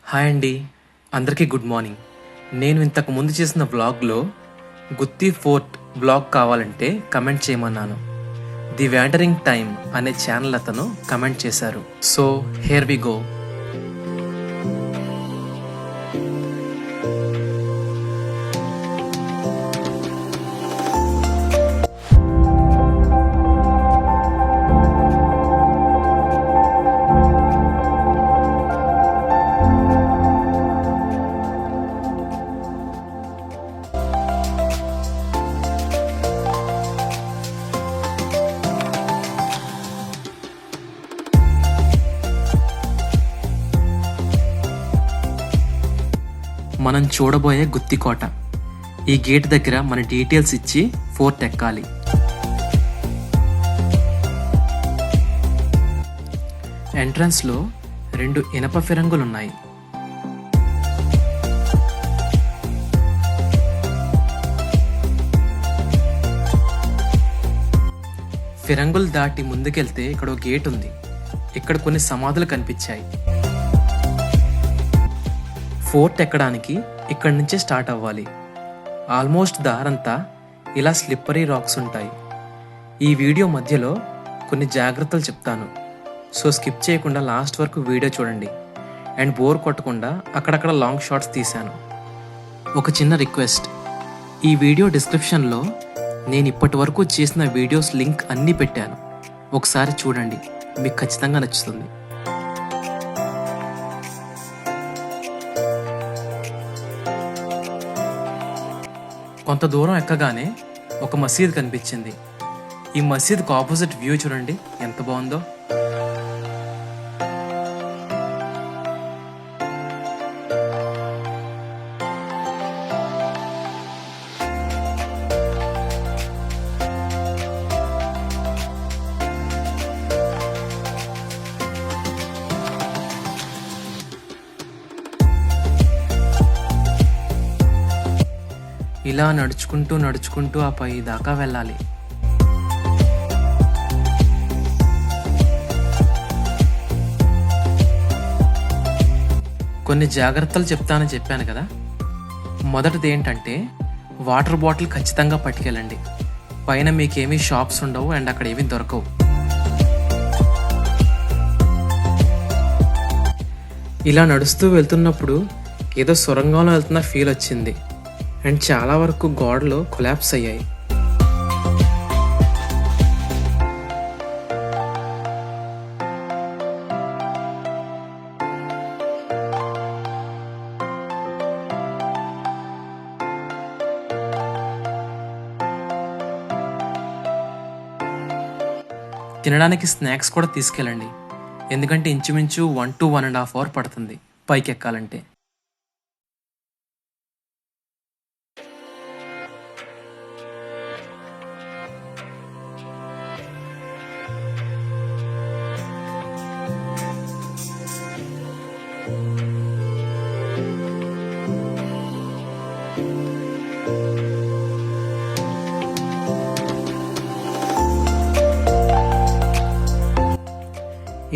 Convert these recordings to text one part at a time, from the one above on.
Hi అండి, అందరికీ good morning. నేను ఇంతకు ముందు చేసిన వ్లాగ్లో గుత్తి ఫోర్ట్ వ్లాగ్ కావాలంటే కమెంట్ చేయమన్నాను. ది వ్యాండరింగ్ టైమ్ అనే ఛానల్ అతను కమెంట్ చేశారు. So here we go. మనం చూడబోయే గుత్తి కోట. ఈ గేట్ దగ్గర మన డీటెయిల్స్ ఇచ్చి ఫోర్ట్ ఎక్కాలి. ఎంట్రన్స్లో 2 ఇనప ఫిరంగులున్నాయి. ఫిరంగులు దాటి ముందుకెళ్తే ఇక్కడ ఒక గేట్ ఉంది. ఇక్కడ కొన్ని సమాధులు కనిపించాయి. ఫోర్ట్ ఎక్కడానికి ఇక్కడి నుంచే స్టార్ట్ అవ్వాలి. ఆల్మోస్ట్ దారంతా ఇలా స్లిప్పరీ రాక్స్ ఉంటాయి. ఈ వీడియో మధ్యలో కొన్ని జాగ్రత్తలు చెప్తాను, సో స్కిప్ చేయకుండా లాస్ట్ వరకు వీడియో చూడండి. అండ్ బోర్ కొట్టకుండా అక్కడక్కడ లాంగ్ షాట్స్ తీశాను. ఒక చిన్న రిక్వెస్ట్, ఈ వీడియో డిస్క్రిప్షన్లో నేను ఇప్పటి వరకు చేసిన వీడియోస్ లింక్ అన్నీ పెట్టాను. ఒకసారి చూడండి, మీకు ఖచ్చితంగా నచ్చుతుంది. కొంత దూరం ఎక్కగానే ఒక మసీద్ కనిపించింది. ఈ మసీద్కు ఆపోజిట్ వ్యూ చూడండి ఎంత బాగుందో. ఇలా నడుచుకుంటూ ఆ పై దాకా వెళ్ళాలి. కొన్ని జాగ్రత్తలు చెప్తానని చెప్పాను కదా. మొదటిది ఏంటంటే వాటర్ బాటిల్ ఖచ్చితంగా పట్టుకెళ్ళండి. పైన మీకేమీ షాప్స్ ఉండవు అండ్ అక్కడ ఏమీ దొరకవు. ఇలా నడుస్తూ వెళ్తున్నప్పుడు ఏదో సొరంగంలో వెళ్తున్న ఫీల్ వచ్చింది. అండ్ చాలా వరకు గోడలు కొలాప్స్ అయ్యాయి. తినడానికి స్నాక్స్ కూడా తీసుకెళ్ళండి, ఎందుకంటే ఇంచుమించు 1 to 1.5 hours పడుతుంది పైకి ఎక్కాలంటే.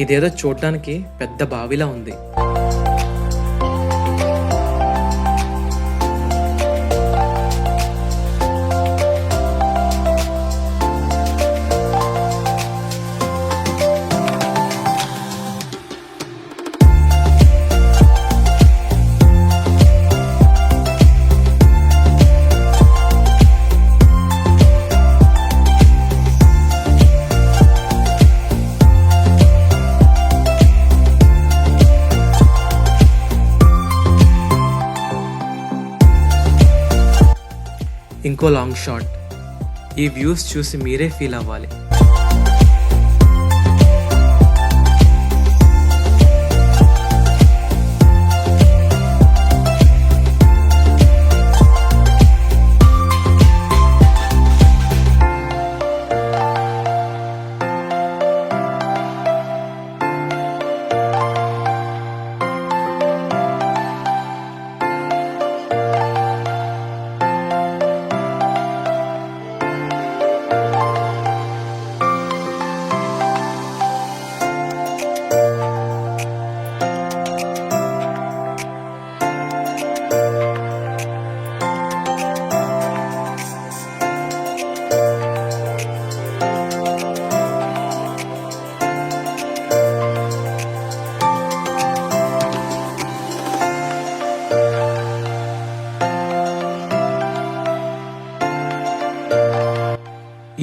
ఇదేదో చూడ్డానికి పెద్ద బావిలా ఉంది. ఇంకో లాంగ్ షాట్. ఈ వ్యూస్ చూసి మీరే ఫీల్ అవ్వాలి.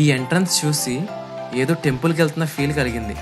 ఈ ఎంట్రన్స్ చూసి ఏదో టెంపుల్కి వెళ్తున్న ఫీల్ కలిగింది.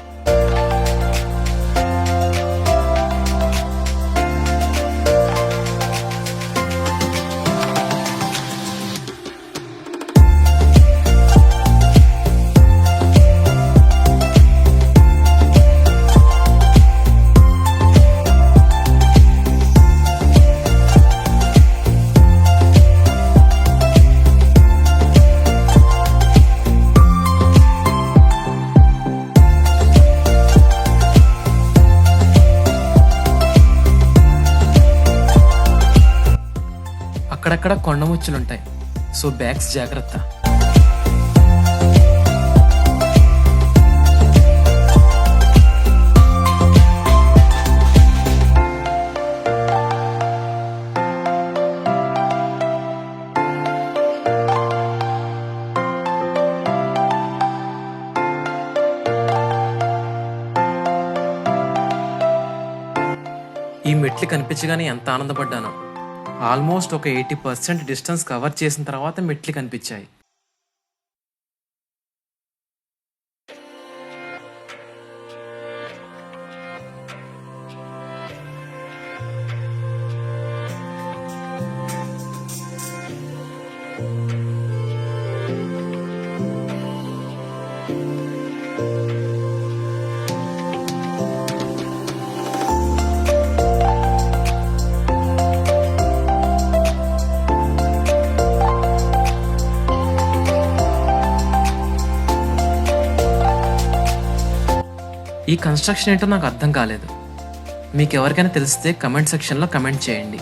అక్కడక్కడ కొండముచ్చులుంటాయి, సో బ్యాగ్స్ జాగ్రత్త. ఈ మెట్లు కనిపించగానే ఎంత ఆనందపడ్డానో. ఆల్మోస్ట్ ఒక 80% డిస్టెన్స్ కవర్ చేసిన తర్వాత మెట్లు కనిపించాయి. ఈ కన్స్ట్రక్షన్ ఏంటో నాకు అర్థం కాలేదు. మీకు ఎవరికైనా తెలిస్తే కమెంట్ సెక్షన్లో కమెంట్ చేయండి.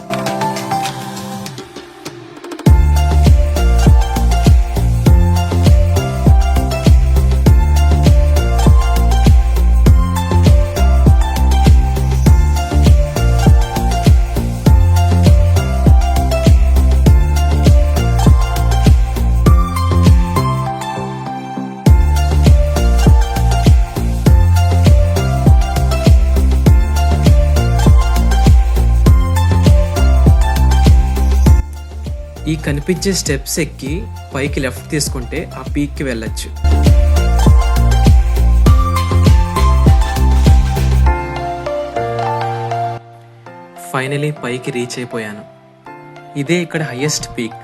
ఈ కనిపించే స్టెప్స్ ఎక్కి పైకి లెఫ్ట్ తీసుకుంటే ఆ పీక్కి వెళ్ళొచ్చు. ఫైనలీ పైకి రీచ్ అయిపోయాను. ఇదే ఇక్కడ హైయెస్ట్ పీక్.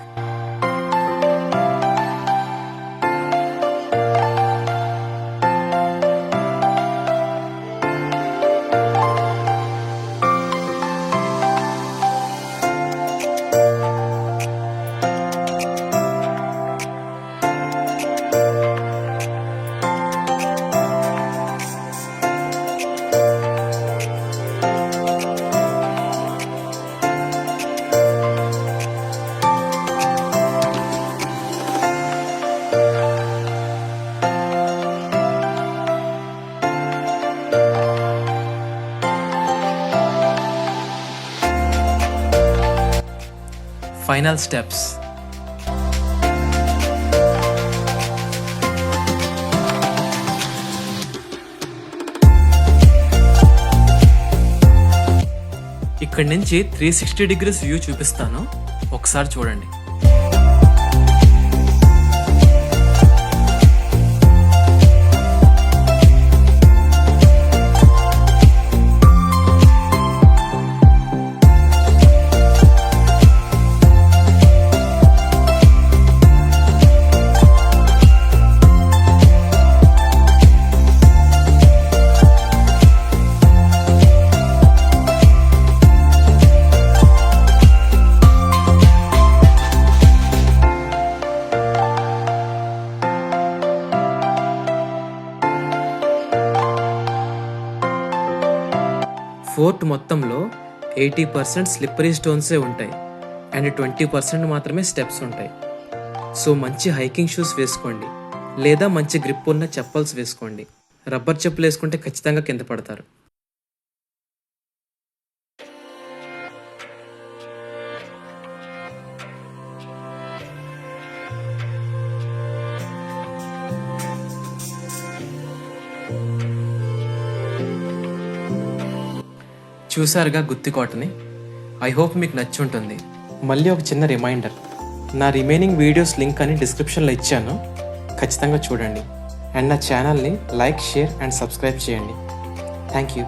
Final steps. ఇక్కడి నుంచి 360 డిగ్రీస్ వ్యూ చూపిస్తాను, ఒకసారి చూడండి. ఫోర్ట్ మొత్తంలో 80% స్లిప్పరీ స్టోన్సే ఉంటాయి అండ్ 20% మాత్రమే స్టెప్స్ ఉంటాయి. సో మంచి హైకింగ్ షూస్ వేసుకోండి, లేదా మంచి గ్రిప్ ఉన్న చెప్పల్స్ వేసుకోండి. రబ్బర్ చెప్పులు వేసుకుంటే ఖచ్చితంగా కింద పడతారు. చూసారుగా గుత్తి కోటని. ఐ హోప్ మీకు నచ్చి ఉంటుంది. మళ్ళీ ఒక చిన్న రిమైండర్, నా రిమైనింగ్ వీడియోస్ లింక్ అని డిస్క్రిప్షన్లో ఇచ్చాను. ఖచ్చితంగా చూడండి. అండ్ నా ఛానల్ని లైక్, షేర్ అండ్ సబ్స్క్రైబ్ చేయండి. Thank you.